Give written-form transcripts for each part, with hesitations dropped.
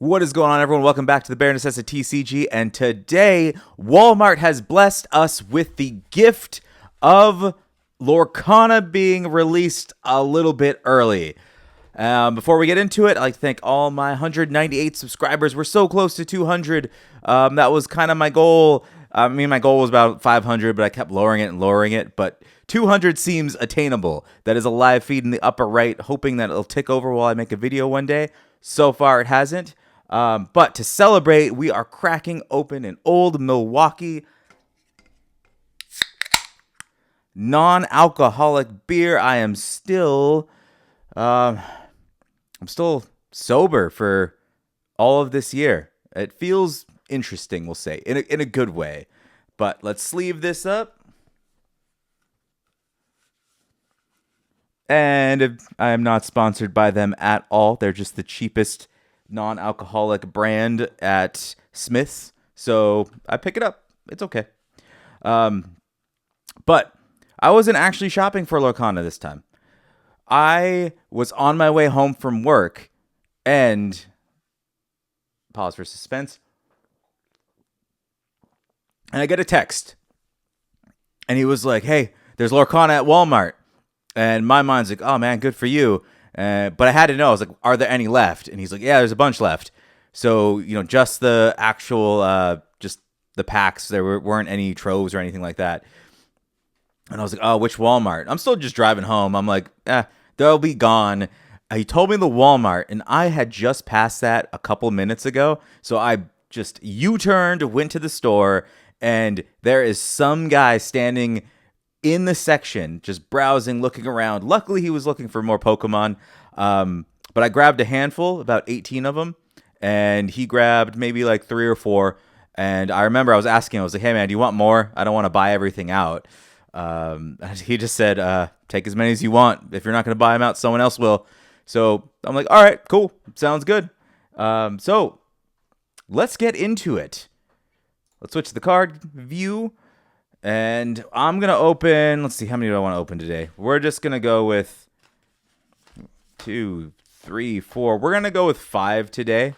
What is going on, everyone? Welcome back to the Bear NecessiTCG, and today Walmart has blessed us with the gift of Lorcana being released a little bit early. Before we get into it, I'd like to thank all my 198 subscribers. We're so close to 200. That was kind of my goal. My goal was about 500, but I kept lowering it, but 200 seems attainable. That is a live feed in the upper right, hoping that it'll tick over while I make a video one day. So far, it hasn't. But to celebrate, we are cracking open an old Milwaukee non-alcoholic beer. I am still, I'm still sober for all of this year. It feels interesting, we'll say, in a good way. But let's sleeve this up. And I am not sponsored by them at all. They're just the cheapest non-alcoholic brand at Smith's, so I pick it up. It's okay. But I wasn't actually shopping for Lorcana this time. I was on my way home from work, and pause for suspense. And I get a text, and he was like, "Hey, there's Lorcana at Walmart." And my mind's like, "Oh man, good for you." But I had to know. I was like, "Are there any left?" And he's like, "Yeah, there's a bunch left." So, just the actual, just the packs. There weren't any troves or anything like that. And I was like, "Oh, which Walmart?" I'm still just driving home. I'm like, they'll be gone. He told me the Walmart, and I had just passed that a couple minutes ago. So I just U-turned, went to the store, and there is some guy standing in the section, just browsing, looking around. Luckily, he was looking for more Pokemon. But I grabbed a handful, about 18 of them, and he grabbed maybe like 3 or 4. And I remember I was asking, I was like, "Hey man, do you want more? I don't want to buy everything out." He just said, "Take as many as you want. If you're not going to buy them out, someone else will." So I'm like, "All right, cool. Sounds good." So let's get into it. Let's switch to the card view. And I'm going to open, let's see, how many do I want to open today? We're just going to go with 2, 3, 4. We're going to go with 5 today.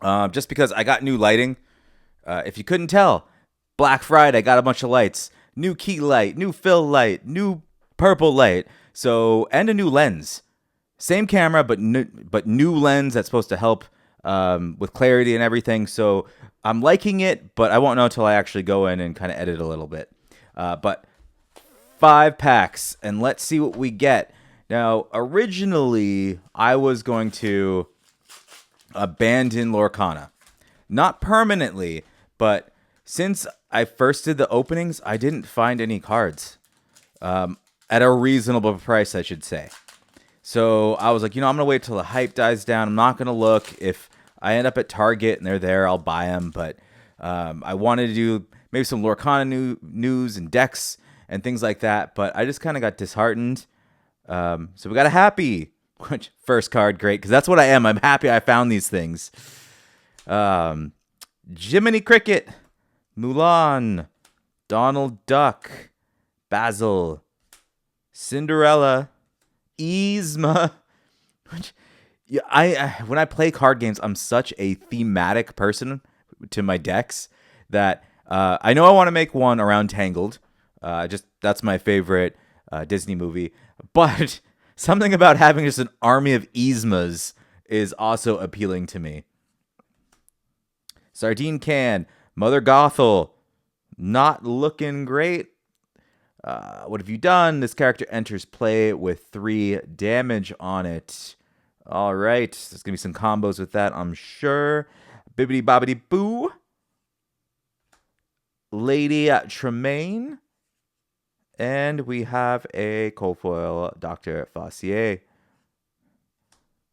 Just because I got new lighting. If you couldn't tell, Black Friday, I got a bunch of lights. New key light, new fill light, new purple light. So, and a new lens. Same camera, but new lens that's supposed to help with clarity and everything. So I'm liking it, but I won't know until I actually go in and kind of edit a little bit. But 5 packs, and let's see what we get. Now, originally, I was going to abandon Lorcana. Not permanently, but since I first did the openings, I didn't find any cards. At a reasonable price, I should say. So I was like, I'm going to wait till the hype dies down. I'm not going to look. If I end up at Target and they're there, I'll buy them. But I wanted to do maybe some Lorcana news and decks and things like that. But I just kind of got disheartened. So we got a happy, which first card, great, because that's what I am. I'm happy I found these things. Jiminy Cricket, Mulan, Donald Duck, Basil, Cinderella, Yzma. When I play card games, I'm such a thematic person to my decks that I know I want to make one around Tangled. That's my favorite Disney movie. But something about having just an army of Yzmas is also appealing to me. Sardine Can, Mother Gothel, not looking great. What have you done? This character enters play with 3 damage on it. All right. There's going to be some combos with that, I'm sure. Bibbidi Bobbidi Boo. Lady Tremaine. And we have a Coalfoil Dr. Fossier.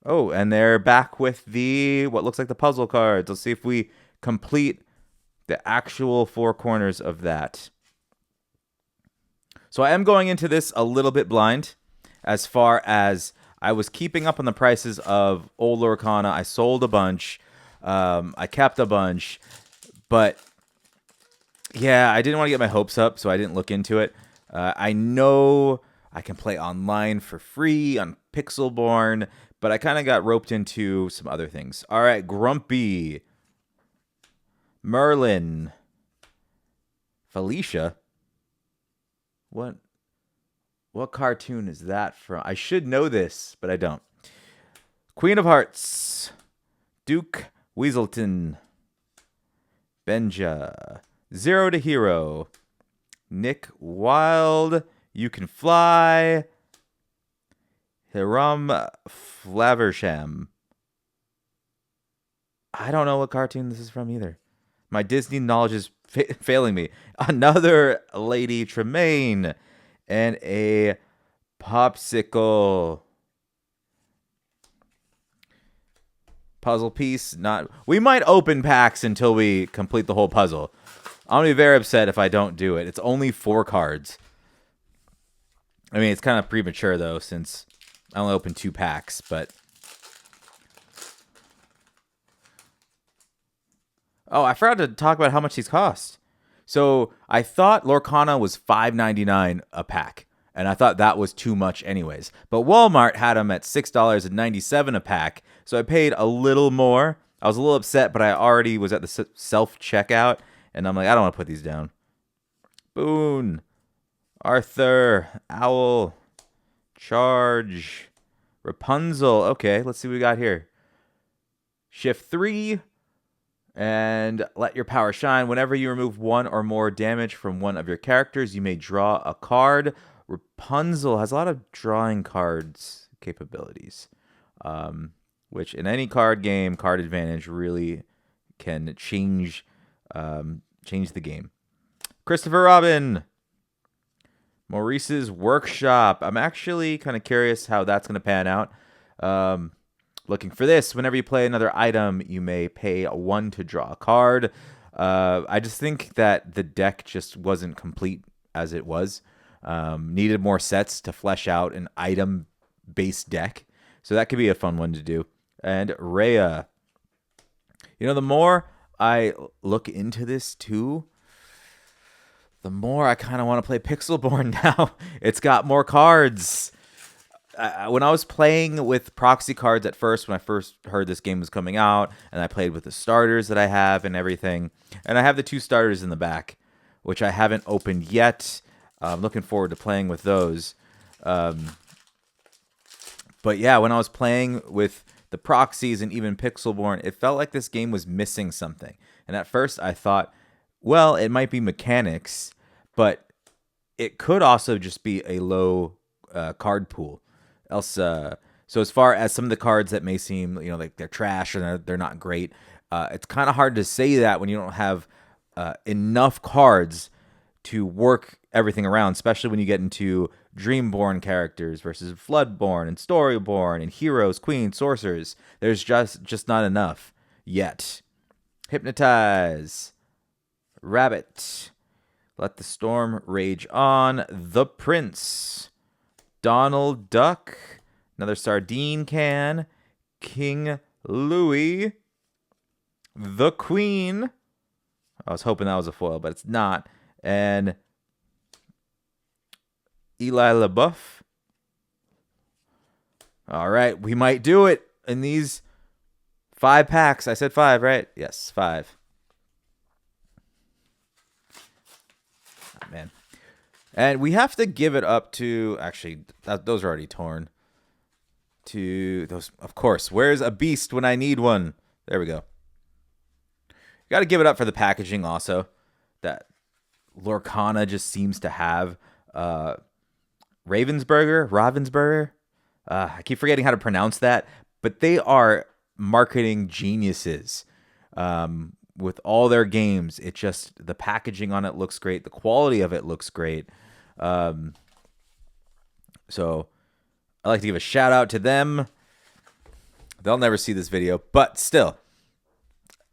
Oh, and they're back with what looks like the puzzle cards. Let's see if we complete the actual 4 corners of that. So I am going into this a little bit blind as far as I was keeping up on the prices of old Lorcana. I sold a bunch. I kept a bunch. But, yeah, I didn't want to get my hopes up, so I didn't look into it. I know I can play online for free on Pixelborn, but I kind of got roped into some other things. All right, Grumpy, Merlin, Felicia. What cartoon is that from? I should know this, but I don't. Queen of Hearts, Duke Weaselton, Benja, Zero to Hero, Nick Wild, You Can Fly, Hiram Flaversham. I don't know what cartoon this is from either. My Disney knowledge is failing me. Another Lady Tremaine and a popsicle. Puzzle piece. Not. We might open packs until we complete the whole puzzle. I'm going to be very upset if I don't do it. It's only 4 cards. I mean, it's kind of premature, though, since I only opened 2 packs, but... Oh, I forgot to talk about how much these cost. So I thought Lorcana was $5.99 a pack, and I thought that was too much anyways. But Walmart had them at $6.97 a pack, so I paid a little more. I was a little upset, but I already was at the self-checkout, and I'm like, I don't want to put these down. Boone, Arthur, Owl, Charge, Rapunzel. Okay, let's see what we got here. Shift 3. And let your power shine. Whenever you remove 1 or more damage from one of your characters, you may draw a card. Rapunzel has a lot of drawing cards capabilities, which in any card game, card advantage really can change the game. Christopher Robin, Maurice's Workshop. I'm actually kind of curious how that's going to pan out. Looking for this. Whenever you play another item, you may pay 1 to draw a card. I just think that the deck just wasn't complete as it was. Needed more sets to flesh out an item-based deck. So that could be a fun one to do. And Rhea. You know, the more I look into this too, the more I kind of want to play Pixelborn now. It's got more cards. When I was playing with proxy cards at first, when I first heard this game was coming out, and I played with the starters that I have and everything, and I have the 2 starters in the back, which I haven't opened yet. I'm looking forward to playing with those. But yeah, when I was playing with the proxies and even Pixelborn, it felt like this game was missing something. And at first I thought, well, it might be mechanics, but it could also just be a low card pool. So as far as some of the cards that may seem, like they're trash or they're not great, it's kind of hard to say that when you don't have enough cards to work everything around, especially when you get into Dreamborn characters versus Floodborn and Storyborn and heroes, queens, sorcerers. There's just not enough yet. Hypnotize, Rabbit, Let the Storm Rage On, The Prince, Donald Duck, another sardine can, King Louis, the Queen. I was hoping that was a foil, but it's not. And Eli LaBeouf. All right, we might do it in these 5 packs. I said 5, right? Yes, 5. Oh, man. And we have to give it up to, actually, those are already torn. To those, of course. Where's a beast when I need one? There we go. Got to give it up for the packaging also. That Lorcana just seems to have. Ravensburger. I keep forgetting how to pronounce that. But they are marketing geniuses. With all their games, the packaging on it looks great. The quality of it looks great. So I'd like to give a shout out to them. They'll never see this video, but still,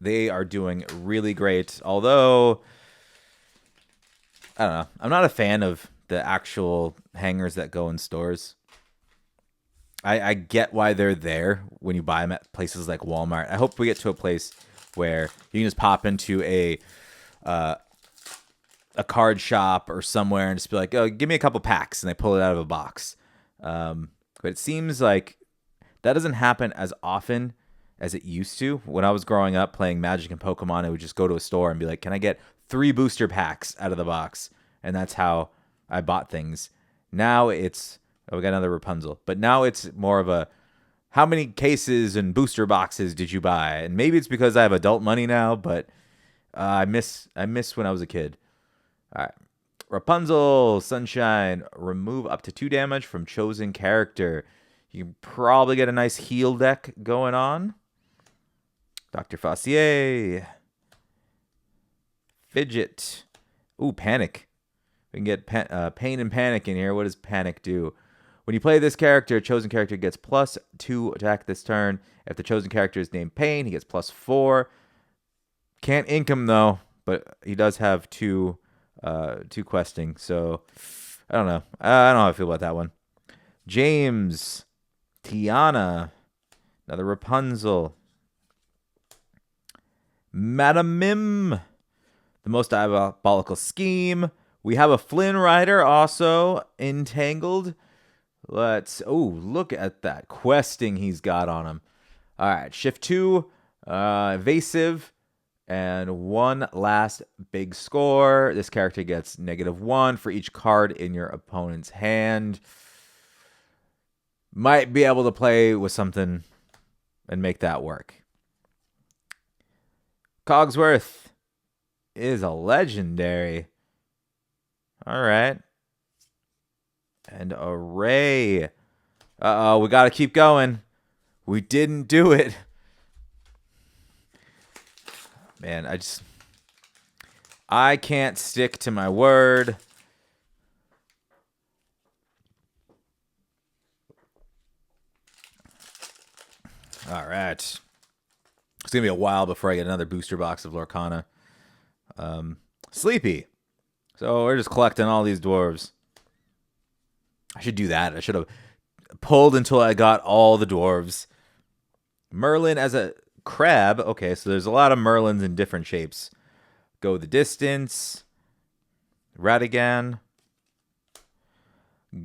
they are doing really great. Although, I don't know. I'm not a fan of the actual hangers that go in stores. I get why they're there when you buy them at places like Walmart. I hope we get to a place where you can just pop into a card shop or somewhere and just be like, oh, give me a couple packs, and they pull it out of a box. But it seems like That doesn't happen as often as it used to. When I was growing up playing Magic and Pokemon, I would just go to a store and be like, can I get 3 booster packs out of the box? And that's how I bought things. Now it's, oh, we got another Rapunzel. But now it's more of a, how many cases and booster boxes did you buy? And maybe it's because I have adult money now, but I miss when I was a kid. All right. Rapunzel, Sunshine, remove up to 2 damage from chosen character. You can probably get a nice heal deck going on. Dr. Fossier. Fidget. Ooh, Panic. We can get Pain and Panic in here. What does Panic do? When you play this character, chosen character gets +2 attack this turn. If the chosen character is named Pain, he gets +4. Can't ink him, though, but he does have 2 questing. So, I don't know. I don't know how I feel about that one. James. Tiana. Another Rapunzel. Madam Mim. The most diabolical scheme. We have a Flynn Rider also entangled. Look at that questing he's got on him. All right, shift 2, evasive, and 1 last big score. This character gets -1 for each card in your opponent's hand. Might be able to play with something and make that work. Cogsworth is a legendary. All right. And Array. Uh-oh, we got to keep going. We didn't do it. Man, I can't stick to my word. All right. It's going to be a while before I get another booster box of Lorcana. Sleepy. So we're just collecting all these dwarves. I should do that. I should have pulled until I got all the dwarves. Merlin as a crab. Okay, so there's a lot of Merlins in different shapes. Go the Distance. Ratigan.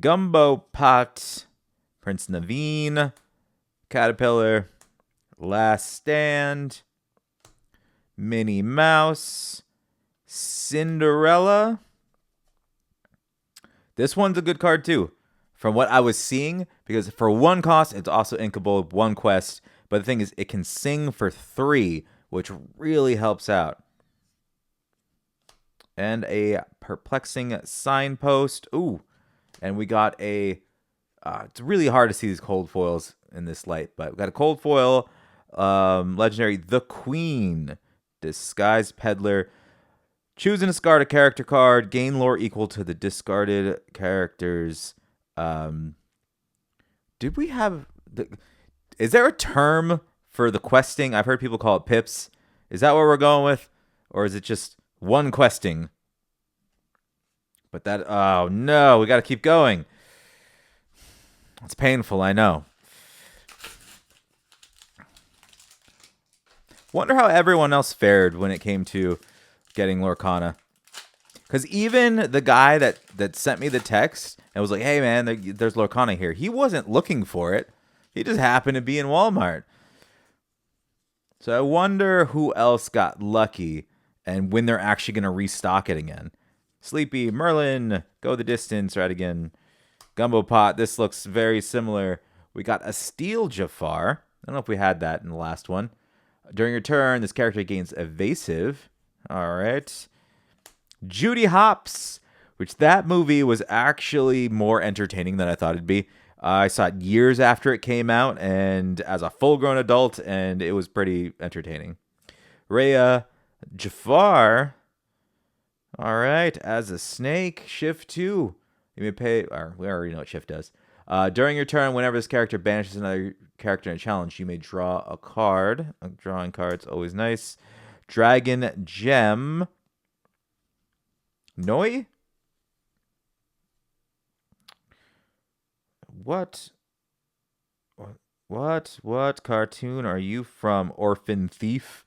Gumbo Pot. Prince Naveen. Caterpillar. Last Stand. Minnie Mouse. Cinderella. This one's a good card too, from what I was seeing, because for 1 cost, it's also inkable, 1 quest. But the thing is, it can sing for 3, which really helps out. And a Perplexing Signpost. Ooh, and we got a, it's really hard to see these cold foils in this light, but we got a cold foil, legendary, The Queen, Disguised Peddler. Choose and discard a character card. Gain lore equal to the discarded characters. Did we have is there a term for the questing? I've heard people call it pips. Is that what we're going with? Or is it just 1 questing? But that, oh no, we got to keep going. It's painful, I know. Wonder how everyone else fared when it came to getting Lorcana. Because even the guy that sent me the text and was like, hey man, there's Lorcana here, he wasn't looking for it. He just happened to be in Walmart. So I wonder who else got lucky and when they're actually going to restock it again. Sleepy, Merlin, Go the Distance, right again. Gumbo Pot, this looks very similar. We got a Steel Jafar. I don't know if we had that in the last one. During your turn, this character gains evasive. All right. Judy Hopps, which that movie was actually more entertaining than I thought it'd be. I saw it years after it came out and as a full-grown adult, and it was pretty entertaining. Rhea Jafar. All right. As a snake, shift 2. You may pay, or we already know what shift does. During your turn, whenever this character banishes another character in a challenge, you may draw a card. Drawing cards, always nice. Dragon Gem. Noi? What cartoon are you from, Orphan Thief?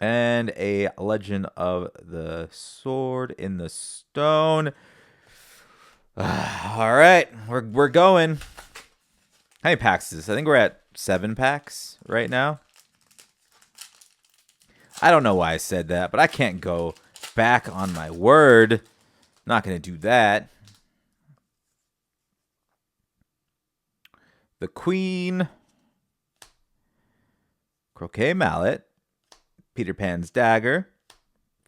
And a Legend of the Sword in the Stone. All right, we're going. How many packs is this? I think we're at 7 packs right now. I don't know why I said that, but I can't go back on my word. Not going to do that. The Queen. Croquet Mallet. Peter Pan's Dagger.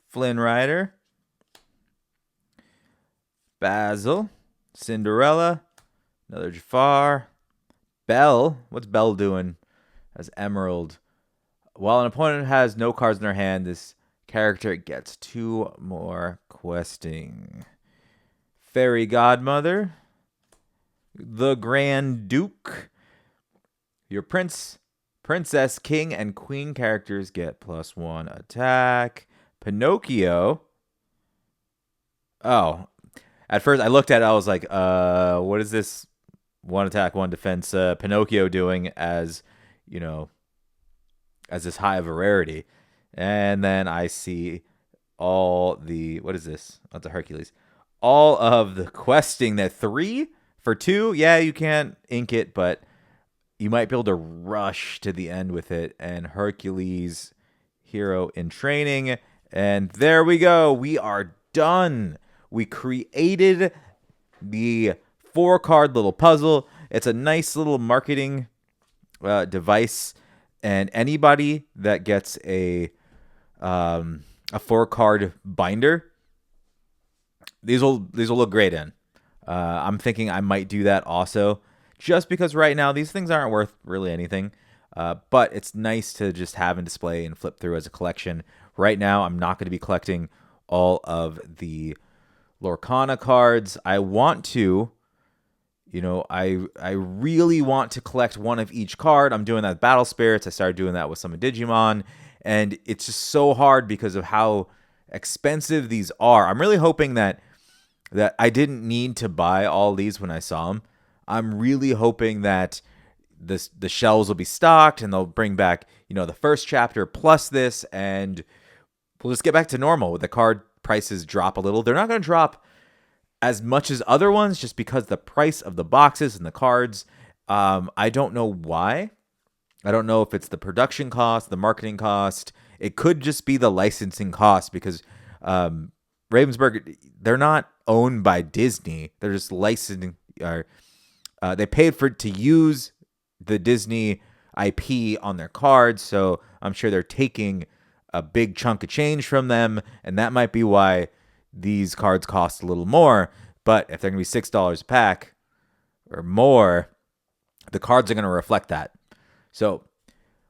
Flynn Rider. Basil. Cinderella. Another Jafar. Belle. What's Belle doing as Emerald? While an opponent has no cards in their hand, this character gets 2 more questing. Fairy Godmother. The Grand Duke. Your prince, princess, king, and queen characters get +1 attack. Pinocchio. Oh. At first, I looked at it, I was like, what is this 1 attack, 1 defense Pinocchio doing as, you know, as this high of a rarity? And then I see all the, what is this? That's a Hercules. All of the questing, that 3 for 2. Yeah, you can't ink it, but you might be able to rush to the end with it. And Hercules, hero in training. And there we go. We are done. We created the 4-card little puzzle. It's a nice little marketing device. And anybody that gets a 4-card binder, these will look great in. I'm thinking I might do that also, just because right now these things aren't worth really anything. But it's nice to just have and display and flip through as a collection. Right now, I'm not going to be collecting all of the Lorcana cards. I want to, you know, I really want to collect one of each card. I'm doing that with Battle Spirits. I started doing that with some of Digimon. And it's just so hard because of how expensive these are. I'm really hoping that I didn't need to buy all these when I saw them. I'm really hoping that the shelves will be stocked and they'll bring back, you know, the first chapter plus this, and we'll just get back to normal. The card prices drop a little. They're not going to drop as much as other ones just because the price of the boxes and the cards, I don't know why. I don't know if it's the production cost, the marketing cost. It could just be the licensing cost because Ravensburg, they're not owned by Disney. They're just licensing. They paid to use the Disney IP on their cards, so I'm sure they're taking a big chunk of change from them, and that might be why these cards cost a little more. But if they're going to be $6 a pack or more, the cards are going to reflect that. So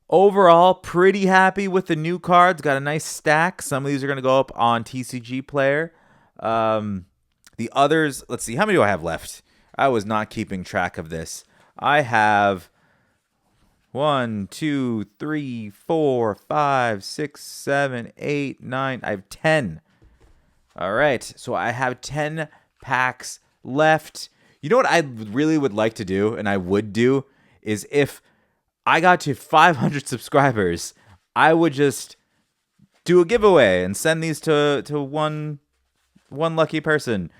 overall, pretty happy with the new cards. Got a nice stack. Some of these are going to go up on TCG Player. The others, let's see, how many do I have left? I was not keeping track of this. I have 1, 2, 3, 4, 5, 6, 7, 8, 9. I have 10. All right, so I have 10 packs left. You know what I really would like to do, and I would do, is if I got to 500 subscribers, I would just do a giveaway and send these to one lucky person.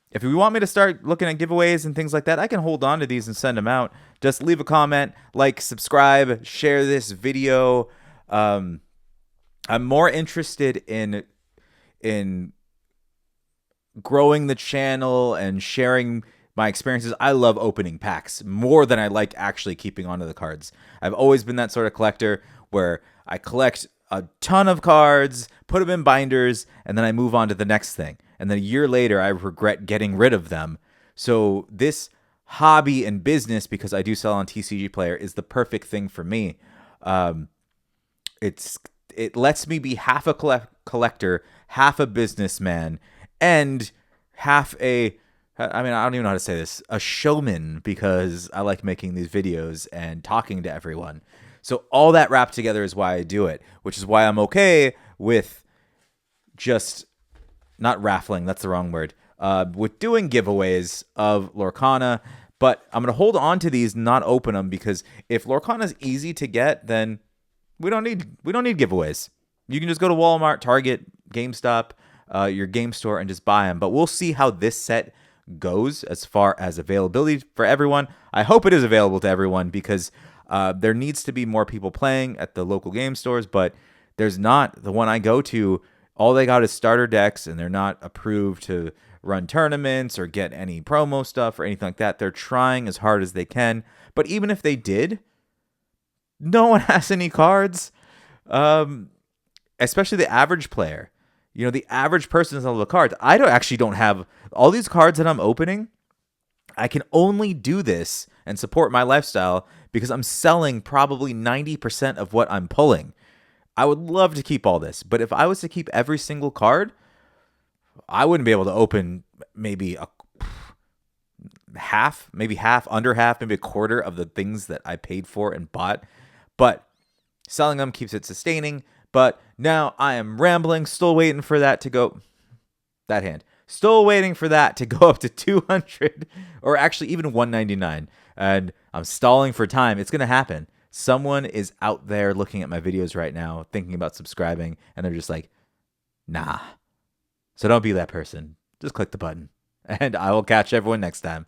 If you want me to start looking at giveaways and things like that, I can hold on to these and send them out. Just leave a comment, like, subscribe, share this video. I'm more interested in growing the channel and sharing my experiences. I love opening packs more than I like actually keeping onto the cards. I've always been that sort of collector where I collect a ton of cards, put them in binders, and then I move on to the next thing. And then a year later, I regret getting rid of them. So this hobby and business, because I do sell on TCG Player, is the perfect thing for me. It lets me be half a collector, half a businessman, and half I don't even know how to say this, a showman, because I like making these videos and talking to everyone. So all that wrapped together is why I do it, which is why I'm okay with just not raffling. That's the wrong word. With doing giveaways of Lorcana, but I'm going to hold on to these, not open them, because if Lorcana is easy to get, then we don't need giveaways. You can just go to Walmart, Target, GameStop, your game store, and just buy them. But we'll see how this set goes as far as availability for everyone. I hope it is available to everyone because there needs to be more people playing at the local game stores, but there's not. The one I go to, all they got is starter decks, and they're not approved to run tournaments or get any promo stuff or anything like that. They're trying as hard as they can, but even if they did, no one has any cards, especially the average player. You know, the average person doesn't have the cards. I don't have all these cards that I'm opening. I can only do this and support my lifestyle because I'm selling probably 90% of what I'm pulling. I would love to keep all this, but if I was to keep every single card, I wouldn't be able to open maybe half, under half, maybe a quarter of the things that I paid for and bought. But selling them keeps it sustaining. But now I am rambling, still waiting for that to go. That hand. Still waiting for that to go up to 200 or actually even 199. And I'm stalling for time. It's going to happen. Someone is out there looking at my videos right now, thinking about subscribing, and they're just like, nah. So don't be that person. Just click the button. And I will catch everyone next time.